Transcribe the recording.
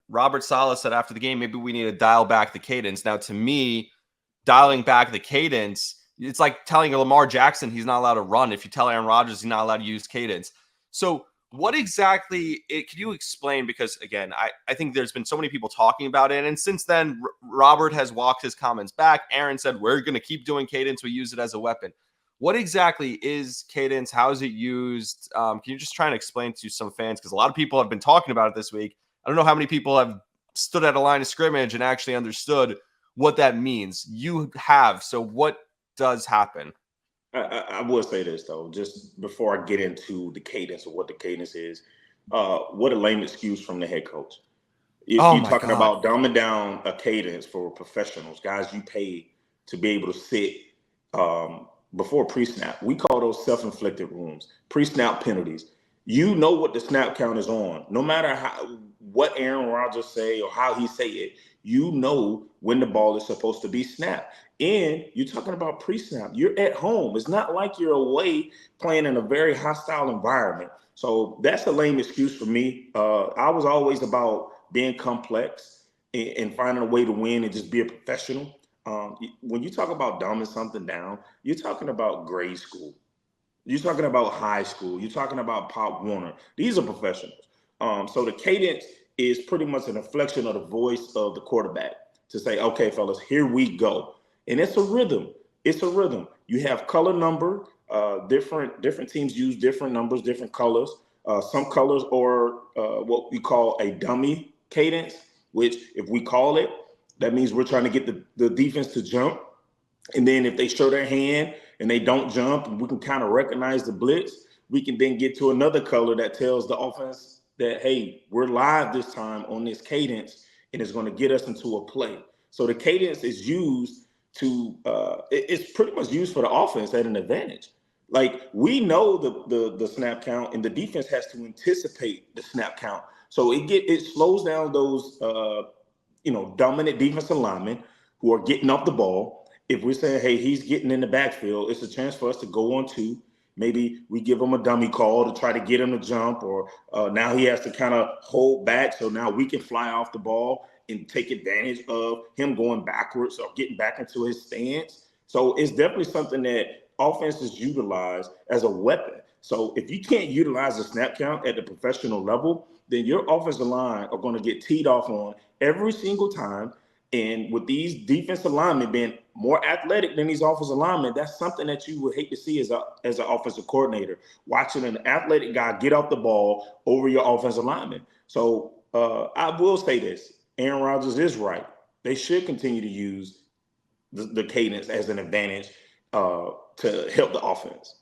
Robert Saleh said after the game, maybe we need to dial back the cadence. Now, to me, dialing back the cadence, it's like telling Lamar Jackson he's not allowed to run. If you tell Aaron Rodgers he's not allowed to use cadence. So what exactly, can you explain? Because again, I think there's been so many people talking about it. And since then, Robert has walked his comments back. Aaron said, we're going to keep doing cadence. We use it as a weapon. What exactly is cadence? How is it used? Can you just try and explain to some fans? Because a lot of people have been talking about it this week. I don't know how many people have stood at a line of scrimmage and actually understood what that means. You have. So what does happen? I will say this though, just before I get into the cadence of what the cadence is, what a lame excuse from the head coach. Oh You're my talking God. about dumbing down a cadence for professionals, guys you pay to be able to sit before pre-snap. We call those self-inflicted wounds, pre-snap penalties. You know what the snap count is on. No matter what Aaron Rodgers say or how he say it, you know when the ball is supposed to be snapped. And you're talking about pre-snap. You're at home. It's not like you're away playing in a very hostile environment. So that's a lame excuse for me. I was always about being complex and finding a way to win and just be a professional. When you talk about dumbing something down, you're talking about grade school. You're talking about high school. You're talking about Pop Warner. These are professionals. So the cadence is pretty much an inflection of the voice of the quarterback to say, okay, fellas, here we go. And it's a rhythm. It's a rhythm. You have color number. Different teams use different numbers, different colors. Some colors are what we call a dummy cadence, which if we call it, that means we're trying to get the defense to jump. And then if they show their hand and they don't jump, and we can kind of recognize the blitz, we can then get to another color that tells the offense that, hey, we're live this time on this cadence, and it's going to get us into a play. So the cadence is used to, it's pretty much used for the offense at an advantage. Like we know the snap count, and the defense has to anticipate the snap count. So it slows down those dominant defensive linemen who are getting up the ball. If we're saying, hey, he's getting in the backfield, it's a chance for us to go on two. Maybe we give him a dummy call to try to get him to jump, or now he has to kind of hold back. So now we can fly off the ball and take advantage of him going backwards or getting back into his stance. So it's definitely something that offenses utilize as a weapon. So if you can't utilize the snap count at the professional level, then your offensive line are going to get teed off on every single time. And with these defensive linemen being more athletic than these offensive linemen, that's something that you would hate to see as an offensive coordinator, watching an athletic guy get off the ball over your offensive lineman. So I will say this: Aaron Rodgers is right. They should continue to use the cadence as an advantage to help the offense.